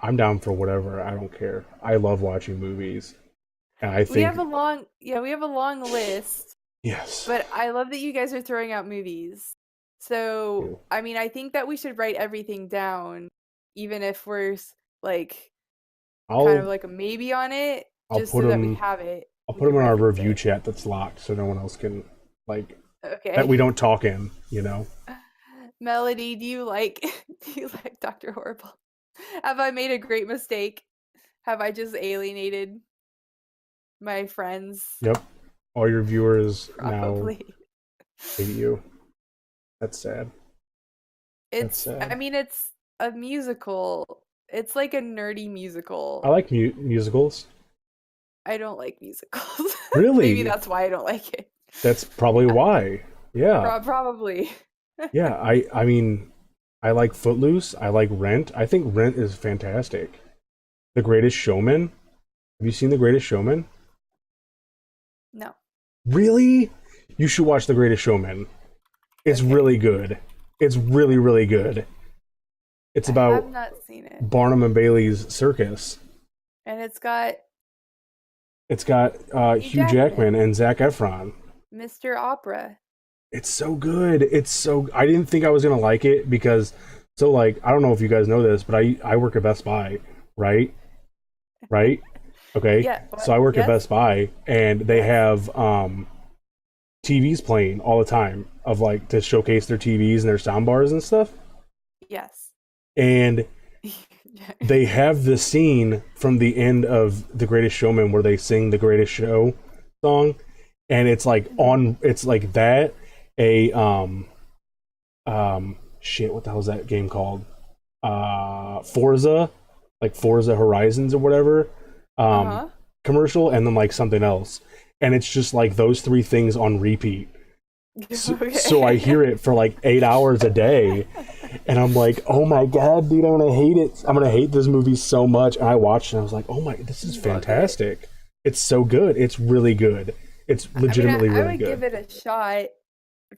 I'm down for whatever. I don't care. I love watching movies, and I We think have a long list, yes. but I love that you guys are throwing out movies. So, I mean, I think that we should write everything down, even if we're like kind of I'll like a maybe on it, I'll just put so that we them. have it. I'll We put them can in our reference review it. chat that's locked, so no one else can that Okay. we don't talk in. Melody, do you like Dr. Horrible? Have I made a great mistake? Have I just alienated my friends? Yep. All your viewers now Probably. hate you. That's sad. It's sad. I mean it's a musical. It's like a nerdy musical. I like musicals. I don't like musicals. Really? Maybe that's why I don't like it. That's probably why. Yeah. Probably. Yeah. I mean, I like Footloose. I like Rent. I think Rent is fantastic. The Greatest Showman. Have you seen The Greatest Showman? No. Really? You should watch The Greatest Showman. It's really good. It's really, really good. It's I about have not seen it. Barnum and Bailey's circus. And it's got Hugh Jackman and Zac Efron. Mr. Opera. It's so good. I didn't think I was gonna like it because I don't know if you guys know this, but I work at Best Buy, right? Right? Okay. Yeah. So I work at Yes. Best Buy and they have TVs playing all the time of like to showcase their TVs and their sound bars and stuff. Yes. And they have the scene from the end of The Greatest Showman where they sing the Greatest Show song, and it's like that shit, what the hell is that game called? Forza, like Forza Horizons or whatever. Commercial, and then like something else. And it's just like those 3 things on repeat. So I hear it for like 8 hours a day, and I'm like, oh my god, dude, I'm gonna hate it. I'm gonna hate this movie so much. And I watched it and I was like, oh my, this is fantastic. It's so good. It's really good. It's I mean, legitimately I really would give good. it a shot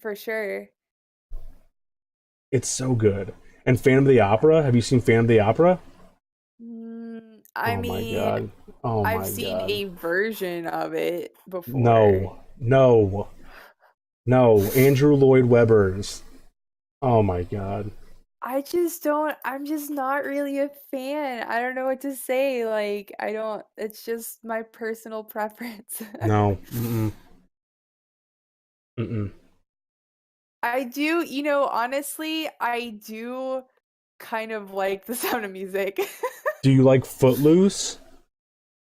for sure. It's so good. And Phantom of the Opera. Have you seen Phantom of the Opera? I Oh my mean, god. Oh I've my seen god. a version of it before. No. No. No. Andrew Lloyd Webber's. Oh my god. I just don't, I'm just not really a fan. I don't know what to say. Like, I don't, it's just my personal preference. No. Mm-mm. Mm-mm. I do, honestly, I do kind of like The Sound of Music. Do you like Footloose?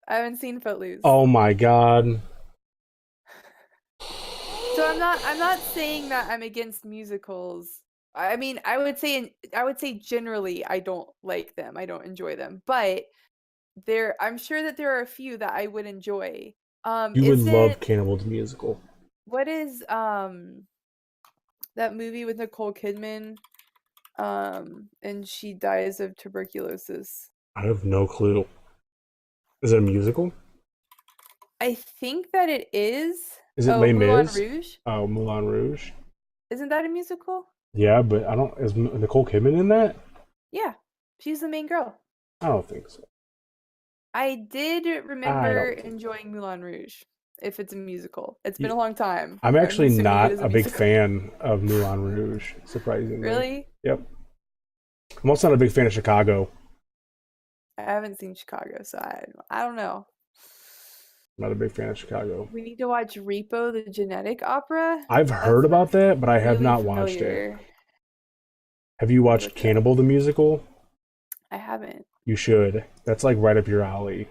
I haven't seen Footloose. Oh my god. So I'm not saying that I'm against musicals. I mean, I would say generally I don't like them. I don't enjoy them. But I'm sure that there are a few that I would enjoy. You would Isn't love Cannibal the Musical. what is that movie with Nicole Kidman? And she dies of tuberculosis. I have no clue. Is it a musical? I think that it is. Is it Oh, Les Moulin Mis? Rouge. Oh, Moulin Rouge. Isn't that a musical? Yeah, but I don't. Is Nicole Kidman in that? Yeah, she's the main girl. I don't think so. I did I remember don't think so. enjoying Moulin Rouge, if it's a musical. It's been You- a long time. I'm I'm actually assuming it not is a a big musical. fan of Moulin Rouge, surprisingly. Really? Yep. I'm also not a big fan of Chicago. I haven't seen Chicago, so I don't know. I'm not a big fan of Chicago. We need to watch Repo the Genetic Opera. I've That heard about sounds that, but I have really not watched it. familiar. Have you Let me watched look it up. Cannibal the Musical? I haven't. You should. That's like right up your alley.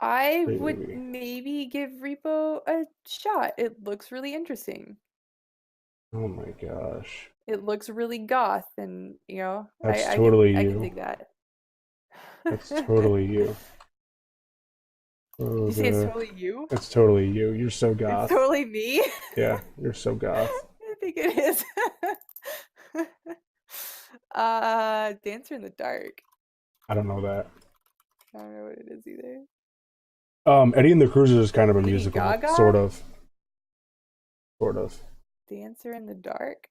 I Great would movie. maybe give Repo a shot. It looks really interesting. Oh my gosh. It looks really goth, and That's I can totally I can you. dig that. That's totally you. Did Oh you say it's god. totally you? That's totally you. You're so It's goth. totally me. Yeah, you're so goth. I think it is. Dancer in the Dark. I don't know that. I don't know what it is either. Eddie and the Cruisers is kind of a Lady musical, Gaga? sort of. Sort of. Dancer in the Dark?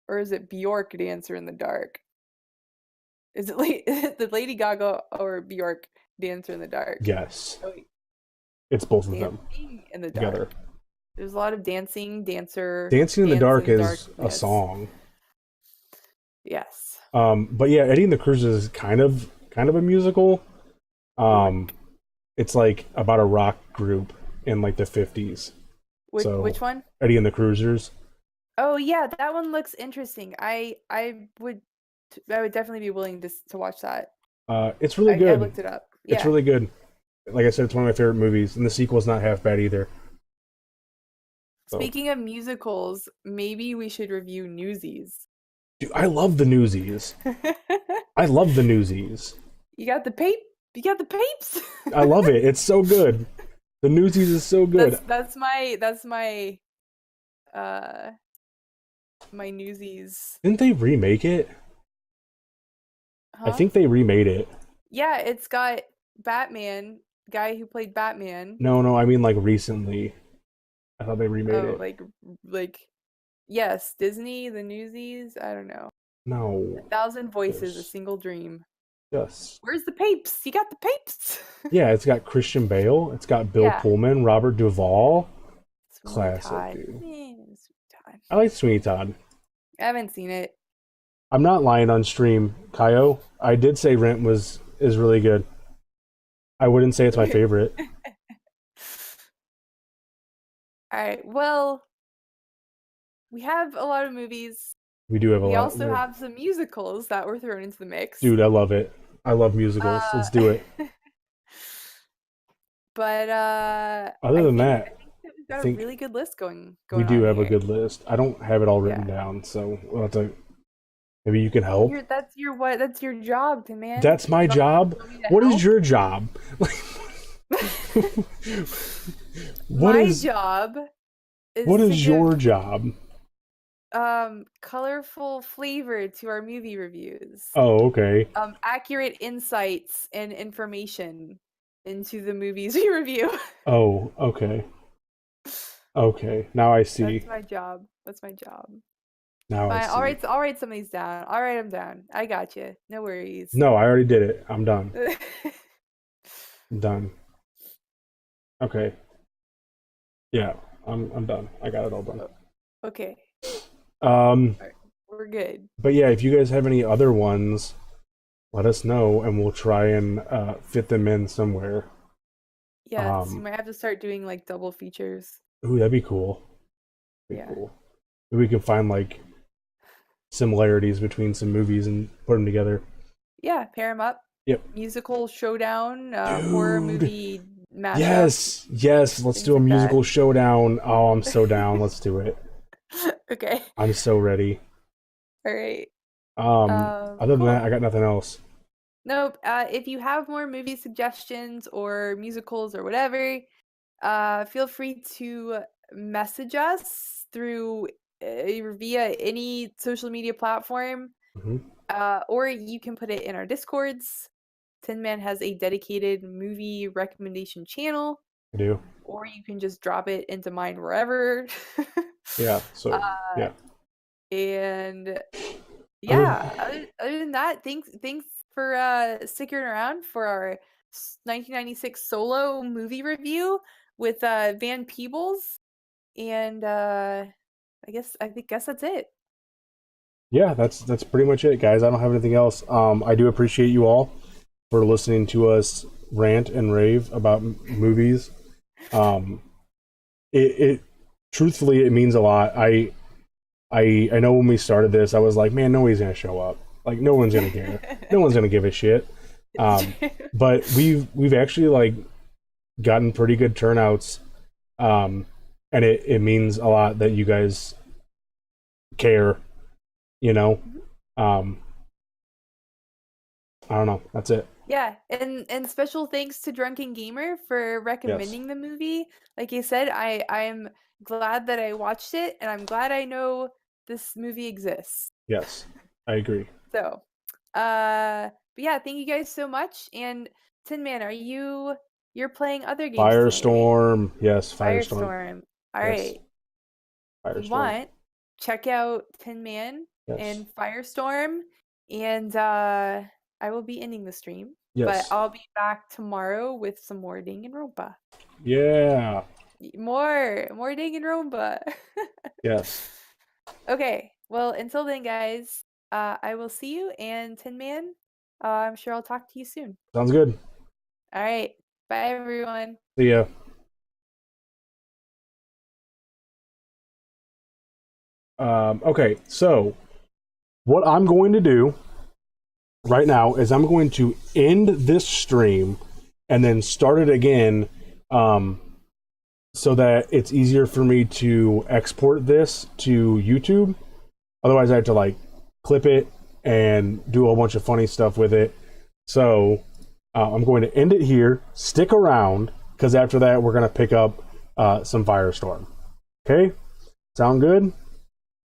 Or is it Bjork Dancer in the Dark? Is it the Lady Gaga or Bjork Dancer in the Dark? Yes. Oh, wait. It's both of them Dancing in the together. Dark. There's a lot of dancing, dancer, Dancing in the dance Dark in is a darkness. song. Yes. But yeah, Eddie and the Cruisers is kind of a musical. Um, it's like about a rock group in like the 50s. Which So one? Eddie and the Cruisers. Oh yeah, that one looks interesting. I would definitely be willing to watch that. It's really I good. looked it up. It's Yeah. really good. Like I said, it's one of my favorite movies, and the sequel's not half bad either. So, Speaking of musicals, maybe we should review Newsies. dude, I love the Newsies. I love the Newsies. You got the pape? You got the papes? I love it. It's so good. The Newsies is so good. That's my uh my Newsies. Didn't they remake it? I Huh? think they remade it. Yeah, it's got Batman, guy who played Batman. No, I mean like recently. I thought they remade Oh, it. like yes, Disney, the Newsies, I don't know. No. 1,000 Voices, a Yes. single dream. Yes. Where's the papes? You got the papes. Yeah, it's got Christian Bale. It's got Bill Yeah. Pullman, Robert Duvall. Sweeney Classic, Todd. dude. Sweeney Todd. I like Sweeney Todd. I haven't seen it. I'm not lying on stream, Kaio. I did say Rent is really good. I wouldn't say it's my favorite. All right. Well, we have a lot of movies. We do have a We lot. also have some musicals that were thrown into the mix. Dude, I love it. I love musicals. Let's do it. But Other than that, I think that we've got I a think really good list going we do on have a here. good list. I don't have it all written Yeah. down, so we'll have to, maybe you can help. That's your job, man. That's my job. Want me to What is help? your job? My job is What to is your give job? colorful flavor to our movie reviews. Oh, okay. Accurate insights and information into the movies we review. Oh, okay. Okay. Now I see. That's my job. That's my job. Now I Fine. see. I'll write some of these down. I'll write them down. I got you. No worries. No, I already did it. I'm done. I'm done. Okay. Yeah, I'm done. I got it all done. Okay. Um, All right. We're good. but yeah, if you guys have any other ones, let us know and we'll try and fit them in somewhere. Yeah, so you might have to start doing like double features. Ooh, that'd be cool. That'd be Yeah. cool. Maybe we can find like similarities between some movies and put them together. Yeah, pair them up. Yep. Musical showdown, horror Dude. movie mashup. Yes. Let's Things do a like musical that. showdown. Oh, I'm so down. Let's do it. Okay. I'm so ready. All right. Other than Cool. that, I got nothing else. Nope. If you have more movie suggestions or musicals or whatever, feel free to message us through via any social media platform, Hmm. or you can put it in our Discords. Tin Man has a dedicated movie recommendation channel, I do. or you can just drop it into mine wherever. Yeah. So yeah. And Other yeah, other than that, thanks for sticking around for our 1996 solo movie review with Van Peebles, and I think that's it. Yeah, that's pretty much it, guys. I don't have anything else. I do appreciate you all for listening to us rant and rave about movies. Um, it truthfully it means a lot. I know when we started this, I was like, man, nobody's gonna show up. Like, no one's gonna care. No one's gonna give a shit. But we've actually like gotten pretty good turnouts, and it means a lot that you guys care. You know, um, I don't know. That's it. Yeah, and special thanks to Drunken Gamer for Yes. recommending the movie. Like I said, I'm glad that I watched it, and I'm glad I know this movie exists. Yes. I agree. So, but yeah, thank you guys so much. And Tin Man, you're playing other games today, right? Firestorm. Yes, Firestorm. Firestorm. All Yes. right. If you Firestorm. want, check out Tin Man Yes. and Firestorm, and I will be ending the stream. Yes. But I'll be back tomorrow with some more Danganronpa. Yeah. More Danganronpa. Yes. Okay. Well, until then, guys, I will see you. And Tin Man, I'm sure I'll talk to you soon. Sounds good. All right. Bye, everyone. See ya. Okay, so what I'm going to do right now is I'm going to end this stream and then start it again, so that it's easier for me to export this to YouTube. Otherwise, I have to like clip it and do a whole bunch of funny stuff with it. So I'm going to end it here. Stick around, because after that, we're going to pick up some Firestorm. Okay? Sound good?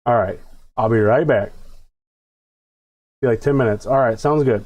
All right. I'll be right back. Be like 10 minutes. All right. Sounds good.